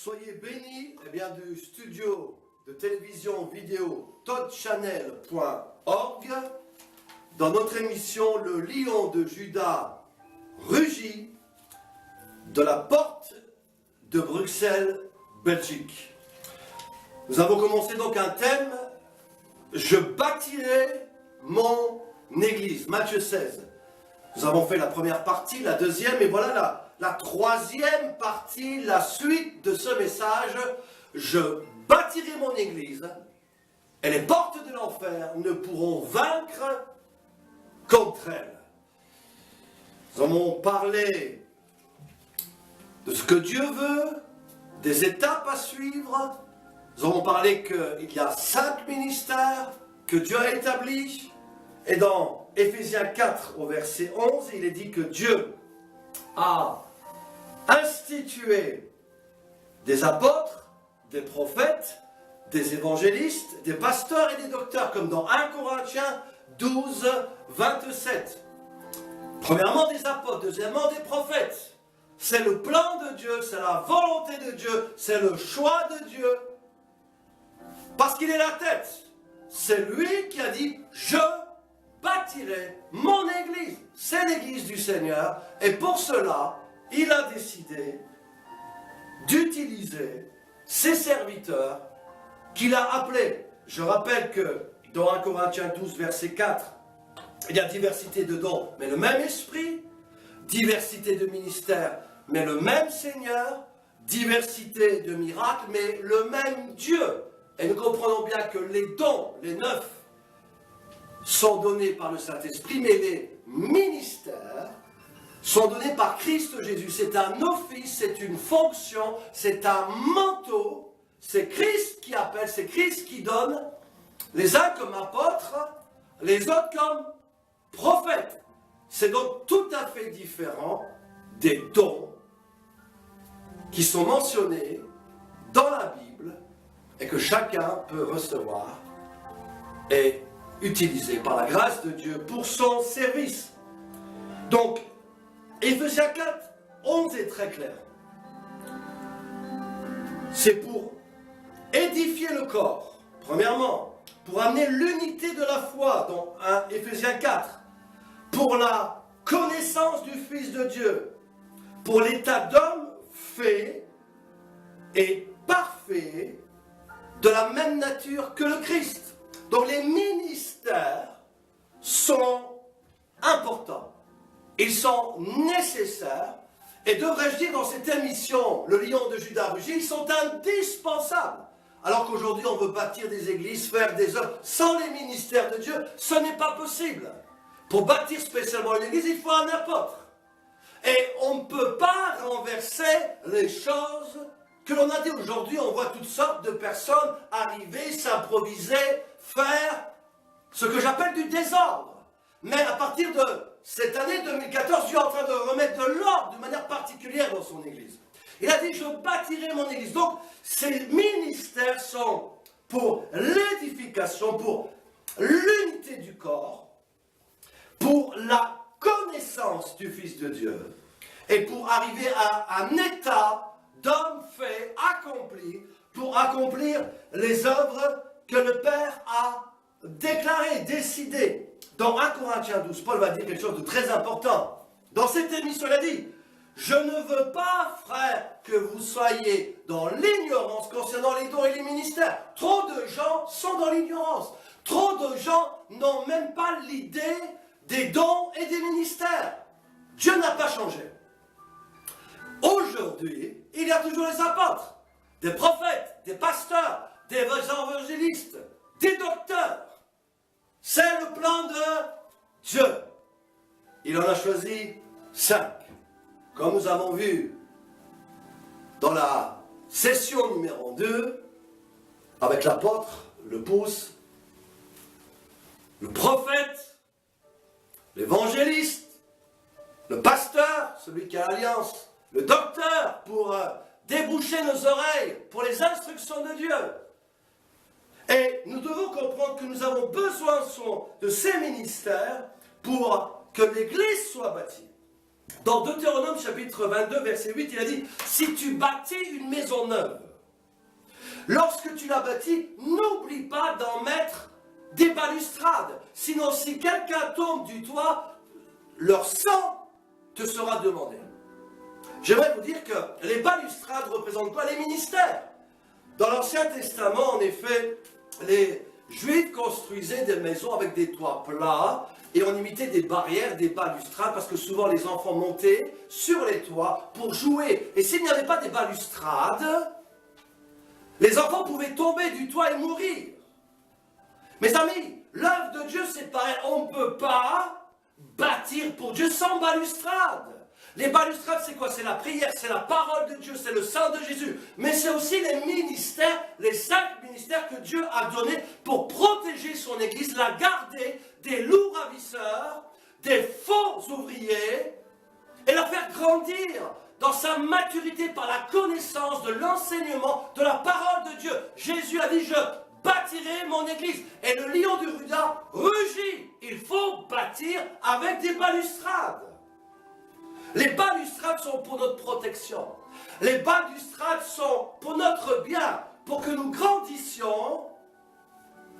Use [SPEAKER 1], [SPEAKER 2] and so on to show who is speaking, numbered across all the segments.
[SPEAKER 1] Soyez bénis du studio de télévision vidéo toddchannel.org dans notre émission Le Lion de Juda rugit de la porte de Bruxelles, Belgique. Nous avons commencé donc un thème, je bâtirai mon église, Matthieu 16. Nous avons fait la première partie, la deuxième, et voilà la troisième partie, la suite de ce message. Je bâtirai mon église, et les portes de l'enfer ne pourront vaincre contre elle. Nous avons parlé de ce que Dieu veut, des étapes à suivre. Nous avons parlé qu'il y a 5 ministères que Dieu a établis. Et dans Éphésiens 4 au verset 11, il est dit que Dieu a institué des apôtres, des prophètes, des évangélistes, des pasteurs et des docteurs, comme dans 1 Corinthiens 12, 27. Premièrement des apôtres, deuxièmement des prophètes. C'est le plan de Dieu, c'est la volonté de Dieu, c'est le choix de Dieu. Parce qu'il est la tête. C'est lui qui a dit « Je bâtirai mon église ». C'est l'église du Seigneur. Et pour cela, il a décidé d'utiliser ses serviteurs qu'il a appelés. Je rappelle que dans 1 Corinthiens 12, verset 4, il y a diversité de dons, mais le même esprit, diversité de ministères, mais le même Seigneur, diversité de miracles, mais le même Dieu. Et nous comprenons bien que les dons, les 9, sont donnés par le Saint-Esprit, mais les ministères sont donnés par Christ Jésus. C'est un office, c'est une fonction, c'est un manteau. C'est Christ qui appelle, c'est Christ qui donne, les uns comme apôtres, les autres comme prophètes. C'est donc tout à fait différent des dons qui sont mentionnés dans la Bible et que chacun peut recevoir et utiliser par la grâce de Dieu pour son service. Donc, Éphésiens 4, 11 est très clair. C'est pour édifier le corps, premièrement, pour amener l'unité de la foi, dans Éphésiens 4, pour la connaissance du Fils de Dieu, pour l'état d'homme fait et parfait, de la même nature que le Christ. Donc les ministères sont importants, ils sont nécessaires, et devrais-je dire dans cette émission, le Lion de Juda rugit, ils sont indispensables. Alors qu'aujourd'hui on veut bâtir des églises, faire des œuvres, sans les ministères de Dieu, ce n'est pas possible. Pour bâtir spécialement une église, il faut un apôtre. Et on ne peut pas renverser les choses que l'on a dit. Aujourd'hui, on voit toutes sortes de personnes arriver, s'improviser, faire ce que j'appelle du désordre. Mais à partir de cette année 2014, Dieu est en train de remettre de l'ordre de manière particulière dans son église. Il a dit, je bâtirai mon église. Donc, ces ministères sont pour l'édification, pour l'unité du corps, pour la connaissance du Fils de Dieu, et pour arriver à un état d'homme fait, accompli, pour accomplir les œuvres que le Père a déclarées, décidées. Dans 1 Corinthiens 12, Paul va dire quelque chose de très important. Dans cette émission, il a dit, je ne veux pas, frères, que vous soyez dans l'ignorance concernant les dons et les ministères. Trop de gens sont dans l'ignorance. Trop de gens n'ont même pas l'idée des dons et des ministères. Dieu n'a pas changé. Aujourd'hui, il y a toujours les apôtres, des prophètes, des pasteurs, des évangélistes, des docteurs. C'est le plan de Dieu. Il en a choisi 5. Comme nous avons vu dans la session numéro 2, avec l'apôtre, le pouce, le prophète, l'évangéliste, le pasteur, celui qui a l'alliance, le docteur pour déboucher nos oreilles, pour les instructions de Dieu. Et nous devons comprendre que nous avons besoin de ces ministères pour que l'Église soit bâtie. Dans Deutéronome chapitre 22, verset 8, il a dit, si tu bâtis une maison neuve, lorsque tu l'as bâtie, n'oublie pas d'en mettre des balustrades. Sinon, si quelqu'un tombe du toit, leur sang te sera demandé. J'aimerais vous dire que les balustrades représentent quoi? Les ministères. Dans l'Ancien Testament, en effet, les Juifs construisaient des maisons avec des toits plats et on imitait des barrières, des balustrades, parce que souvent les enfants montaient sur les toits pour jouer. Et s'il n'y avait pas des balustrades, les enfants pouvaient tomber du toit et mourir. Mes amis, l'œuvre de Dieu, c'est pareil. On ne peut pas bâtir pour Dieu sans balustrade. Les balustrades, c'est quoi? C'est la prière, c'est la parole de Dieu, c'est le sang de Jésus. Mais c'est aussi les ministères, les 5 ministères que Dieu a donnés pour protéger son Église, la garder des loups ravisseurs, des faux ouvriers, et la faire grandir dans sa maturité par la connaissance de l'enseignement de la parole de Dieu. Jésus a dit, je bâtirai mon Église. Et le lion de Juda rugit. Il faut bâtir avec des balustrades. Les balustrades sont pour notre protection. Les balustrades sont pour notre bien, pour que nous grandissions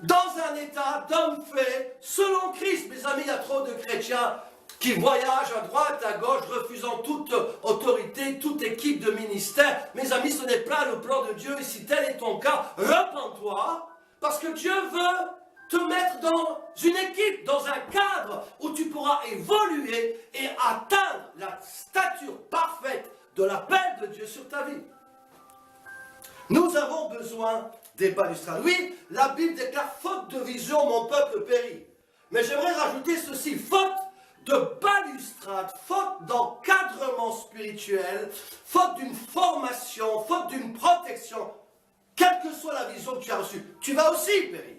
[SPEAKER 1] dans un état d'homme fait selon Christ. Mes amis, il y a trop de chrétiens qui voyagent à droite, à gauche, refusant toute autorité, toute équipe de ministère. Mes amis, ce n'est pas le plan de Dieu. Et si tel est ton cas, repens-toi, parce que Dieu veut te mettre dans une équipe, dans un cadre où tu pourras évoluer et atteindre la stature parfaite de l'appel de Dieu sur ta vie. Nous avons besoin des balustrades. Oui, la Bible déclare, faute de vision, mon peuple périt. Mais j'aimerais rajouter ceci, faute de balustrade, faute d'encadrement spirituel, faute d'une formation, faute d'une protection, quelle que soit la vision que tu as reçue, tu vas aussi périr.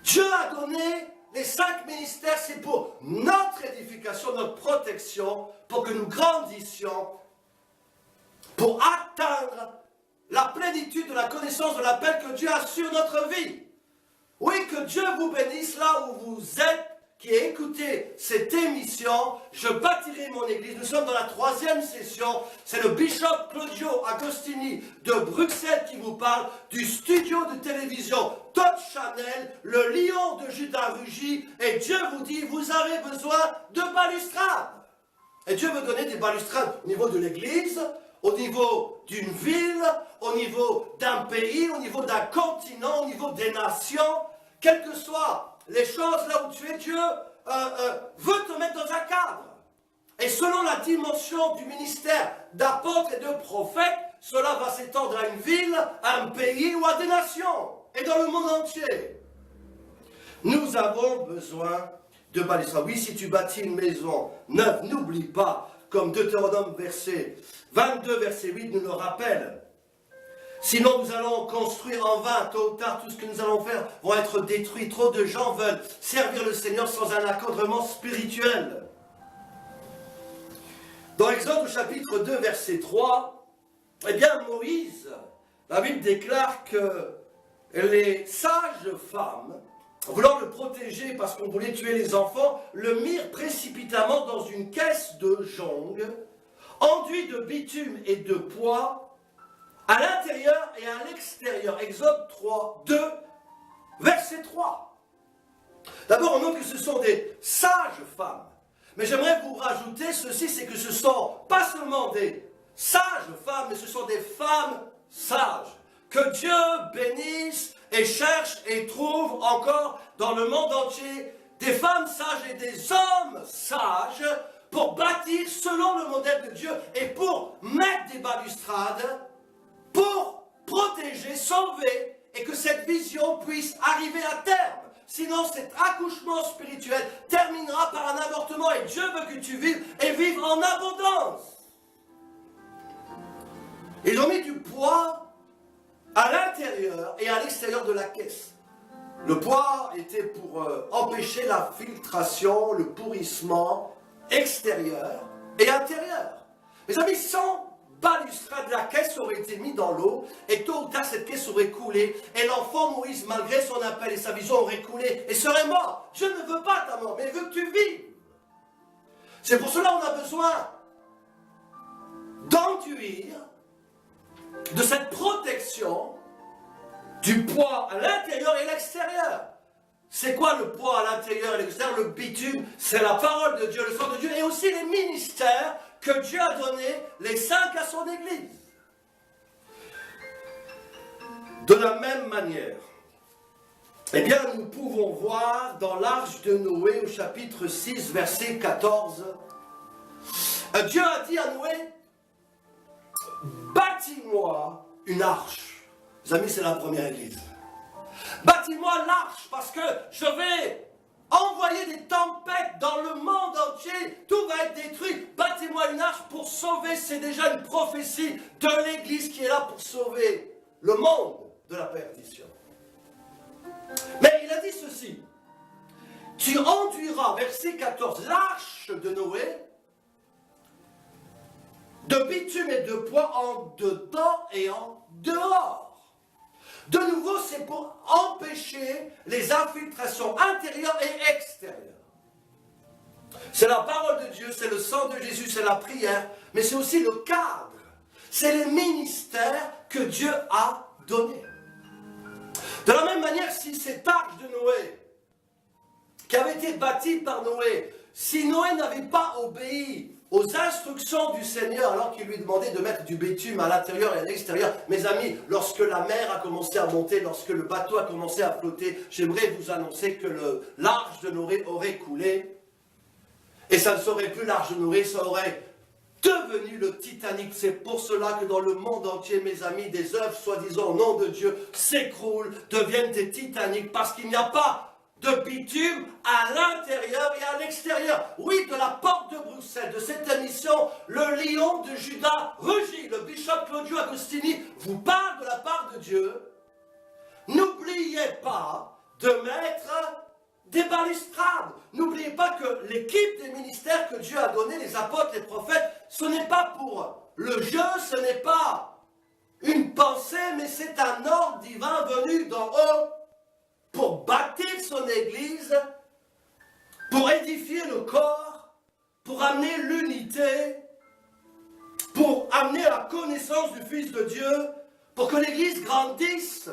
[SPEAKER 1] Dieu a donné les 5 ministères, c'est pour notre édification, notre protection, pour que nous grandissions, pour atteindre la plénitude de la connaissance de l'appel que Dieu a sur notre vie. Oui, que Dieu vous bénisse là où vous êtes, qui écoutez cette émission. Je bâtirai mon église. Nous sommes dans la 3e session. C'est le bishop Claudio Agostini de Bruxelles qui vous parle du studio de télévision Top Channel. Le lion de Juda rugit et Dieu vous dit, vous avez besoin de balustrades. Et Dieu veut donner des balustrades au niveau de l'église, au niveau d'une ville, au niveau d'un pays, au niveau d'un continent, au niveau des nations, quelles que soient les choses là où tu es, Dieu veut te mettre dans un cadre. Et selon la dimension du ministère d'apôtre et de prophète, cela va s'étendre à une ville, à un pays ou à des nations, et dans le monde entier. Nous avons besoin de balustrades. Oui, si tu bâtis une maison neuve, n'oublie pas, comme Deutéronome verset 22, verset 8 nous le rappelle. Sinon, nous allons construire en vain, tôt ou tard, tout ce que nous allons faire va être détruit. Trop de gens veulent servir le Seigneur sans un encadrement spirituel. Dans Exode au chapitre 2, verset 3, eh bien Moïse, la Bible déclare que les sages femmes, voulant le protéger parce qu'on voulait tuer les enfants, le mirent précipitamment dans une caisse de jonc, enduit de bitume et de poids, à l'intérieur et à l'extérieur. Exode 3, 2, verset 3. D'abord, on note que ce sont des sages femmes. Mais j'aimerais vous rajouter ceci, c'est que ce ne sont pas seulement des sages femmes, mais ce sont des femmes sages. Que Dieu bénisse et cherche et trouve encore dans le monde entier des femmes sages et des hommes sages pour bâtir selon le modèle de Dieu et pour mettre des balustrades, pour protéger, sauver, et que cette vision puisse arriver à terme. Sinon, cet accouchement spirituel terminera par un avortement, et Dieu veut que tu vives, et vives en abondance. Ils ont mis du poids à l'intérieur et à l'extérieur de la caisse. Le poids était pour empêcher la filtration, le pourrissement extérieur et intérieur. Mes amis, sans balustrade, la caisse aurait été mise dans l'eau et tôt ou tard cette caisse aurait coulé et l'enfant Moïse, malgré son appel et sa vision, aurait coulé et serait mort. Je ne veux pas ta mort, mais je veux que tu vives. C'est pour cela qu'on a besoin d'enduire de cette protection du poids à l'intérieur et l'extérieur. C'est quoi le poids à l'intérieur et l'extérieur? Le bitume, c'est la parole de Dieu, le sang de Dieu, et aussi les ministères que Dieu a donnés, les saints à son Église. De la même manière, eh bien, nous pouvons voir dans l'arche de Noé, au chapitre 6, verset 14, Dieu a dit à Noé, bâtis-moi une arche. Les amis, c'est la première église. Bâtis-moi l'arche parce que je vais envoyer des tempêtes dans le monde entier. Tout va être détruit. Bâtis-moi une arche pour sauver. C'est déjà une prophétie de l'église qui est là pour sauver le monde de la perdition. Mais il a dit ceci. Tu enduiras, verset 14, l'arche de Noé de bitume et de poids en dedans et en dehors. De nouveau, c'est pour empêcher les infiltrations intérieures et extérieures. C'est la parole de Dieu, c'est le sang de Jésus, c'est la prière, mais c'est aussi le cadre. C'est les ministères que Dieu a donnés. De la même manière, si cette arche de Noé, qui avait été bâtie par Noé, si Noé n'avait pas obéi aux instructions du Seigneur, alors qu'il lui demandait de mettre du bitume à l'intérieur et à l'extérieur. Mes amis, lorsque la mer a commencé à monter, lorsque le bateau a commencé à flotter, j'aimerais vous annoncer que l'arche de Noé aurait coulé. Et ça ne serait plus l'arche de Noé, ça aurait devenu le Titanic. C'est pour cela que dans le monde entier, mes amis, des œuvres soi-disant au nom de Dieu s'écroulent, deviennent des Titanics, parce qu'il n'y a pas de bitume à l'intérieur et à l'extérieur. Oui, de la porte de Bruxelles, de cette émission, le lion de Juda rugit. Le bishop Claudio Agostini vous parle de la part de Dieu. N'oubliez pas de mettre des balustrades. N'oubliez pas que l'équipe des ministères que Dieu a donné, les apôtres, les prophètes, ce n'est pas pour le jeu, ce n'est pas une pensée, mais c'est un ordre divin venu d'en haut, pour bâtir son Église, pour édifier le corps, pour amener l'unité, pour amener la connaissance du Fils de Dieu, pour que l'Église grandisse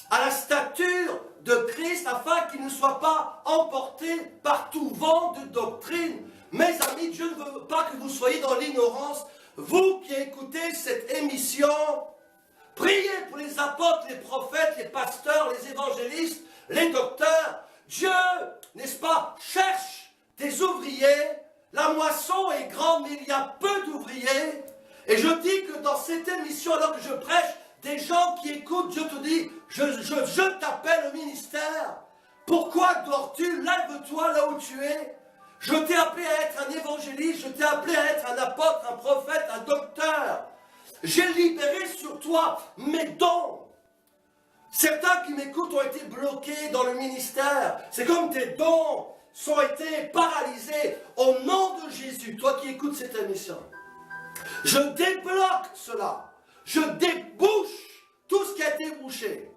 [SPEAKER 1] à la stature de Christ, afin qu'il ne soit pas emporté par tout vent de doctrine. Mes amis, Dieu ne veut pas que vous soyez dans l'ignorance. Vous qui écoutez cette émission, priez pour les apôtres, les prophètes, les pasteurs, les évangélistes, les docteurs. Dieu, n'est-ce pas, cherche des ouvriers. La moisson est grande, mais il y a peu d'ouvriers. Et je dis que dans cette émission, alors que je prêche, des gens qui écoutent, Dieu te dit, je t'appelle au ministère. Pourquoi dors-tu? Lève-toi là où tu es. Je t'ai appelé à être un évangéliste, je t'ai appelé à être un apôtre, un prophète, un docteur. J'ai libéré sur toi mes dons. Certains qui m'écoutent ont été bloqués dans le ministère. C'est comme tes dons ont été paralysés. Au nom de Jésus, toi qui écoutes cette émission, je débloque cela. Je débouche tout ce qui a été bouché.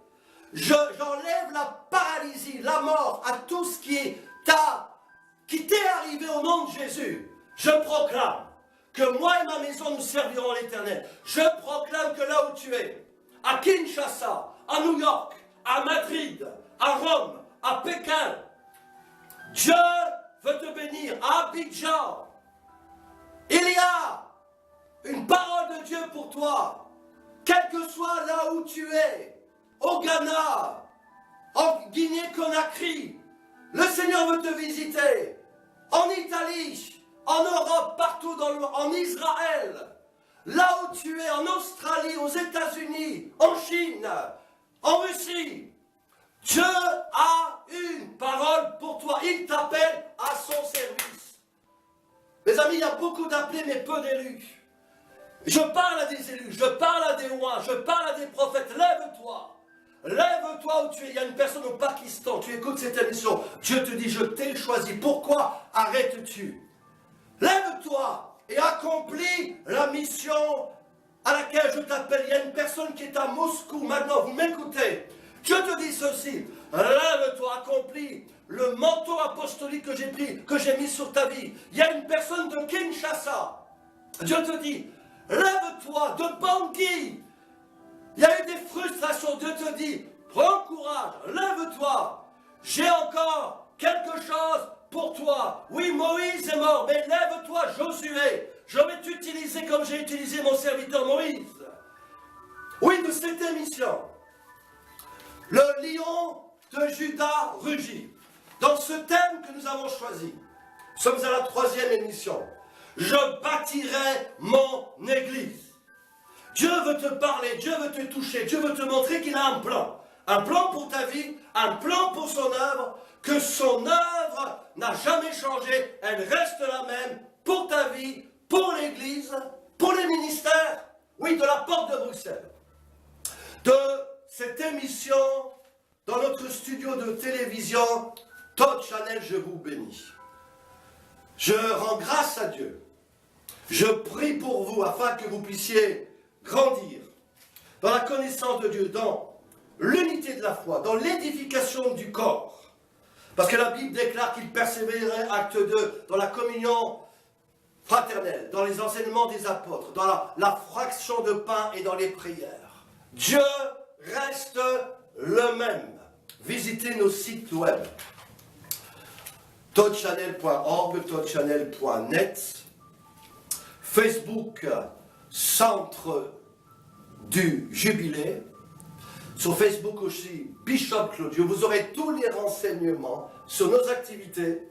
[SPEAKER 1] J'enlève la paralysie, la mort à tout ce qui t'est arrivé au nom de Jésus. Je proclame que moi et ma maison nous servirons l'Éternel. Je proclame que là où tu es, à Kinshasa, à New York, à Madrid, à Rome, à Pékin, Dieu veut te bénir. À Abidjan, il y a une parole de Dieu pour toi. Quel que soit là où tu es, au Ghana, en Guinée-Conakry, le Seigneur veut te visiter. En Italie, en Europe, partout dans le monde, en Israël, là où tu es, en Australie, aux États-Unis, en Chine, en Russie, Dieu a une parole pour toi. Il t'appelle à son service. Mes amis, il y a beaucoup d'appelés, mais peu d'élus. Je parle à des élus, je parle à des rois, je parle à des prophètes. Lève-toi. Lève-toi où tu es. Il y a une personne au Pakistan, tu écoutes cette émission. Dieu te dit, je t'ai choisi. Pourquoi arrêtes-tu? Lève-toi et accomplis la mission à laquelle je t'appelle. Il y a une personne qui est à Moscou maintenant, vous m'écoutez. Dieu te dit ceci, Lève-toi, accomplis le manteau apostolique que j'ai pris, que j'ai mis sur ta vie. Il y a une personne de Kinshasa. Dieu te dit, lève-toi, de Bangui. Il y a eu des frustrations. Dieu te dit, prends courage, lève-toi. J'ai encore quelque chose pour toi. Oui, Moïse est mort, mais lève-toi, Josué. Je vais t'utiliser comme j'ai utilisé mon serviteur Moïse. Oui, de cette émission, le lion de Juda rugit. Dans ce thème que nous avons choisi, nous sommes à la 3e émission. Je bâtirai mon église. Dieu veut te parler, Dieu veut te toucher, Dieu veut te montrer qu'il a un plan. Un plan pour ta vie, un plan pour son œuvre, que son œuvre n'a jamais changé, elle reste la même pour ta vie, pour l'église, pour les ministères, oui, de la porte de Bruxelles. De cette émission, dans notre studio de télévision, Todd Channel, je vous bénis. Je rends grâce à Dieu. Je prie pour vous afin que vous puissiez grandir dans la connaissance de Dieu, dans l'unité de la foi, dans l'édification du corps. Parce que la Bible déclare qu'il persévérait, acte 2, dans la communion fraternelle, dans les enseignements des apôtres, dans la fraction de pain et dans les prières. Dieu reste le même. Visitez nos sites web. toddchannel.org, toddchannel.net, Facebook, Centre du Jubilé. Sur Facebook aussi, Bishop Claudio. Vous aurez tous les renseignements sur nos activités,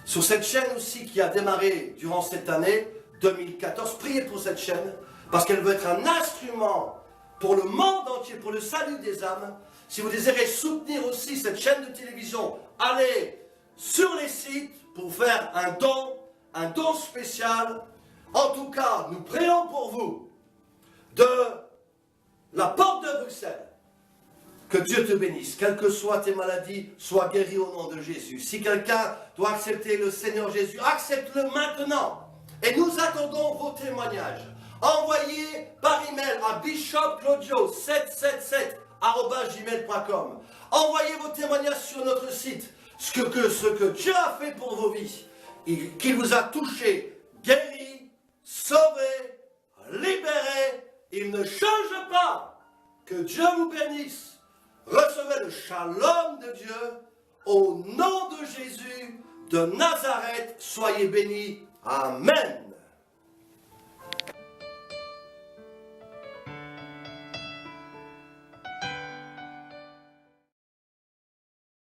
[SPEAKER 1] sur cette chaîne aussi qui a démarré durant cette année 2014. Priez pour cette chaîne, parce qu'elle veut être un instrument pour le monde entier, pour le salut des âmes. Si vous désirez soutenir aussi cette chaîne de télévision, allez sur les sites pour faire un don spécial. En tout cas, nous prions pour vous de la porte de Bruxelles. Que Dieu te bénisse, quelles que soient tes maladies, sois guéri au nom de Jésus. Si quelqu'un doit accepter le Seigneur Jésus, accepte-le maintenant. Et nous attendons vos témoignages. Envoyez par email à bishopclaudio777@gmail.com. Envoyez vos témoignages sur notre site. Ce que Dieu a fait pour vos vies, qu'il vous a touché, guéri, sauvé, libéré. Il ne change pas. Que Dieu vous bénisse. Recevez le shalom de Dieu. Au nom de Jésus de Nazareth, soyez bénis. Amen.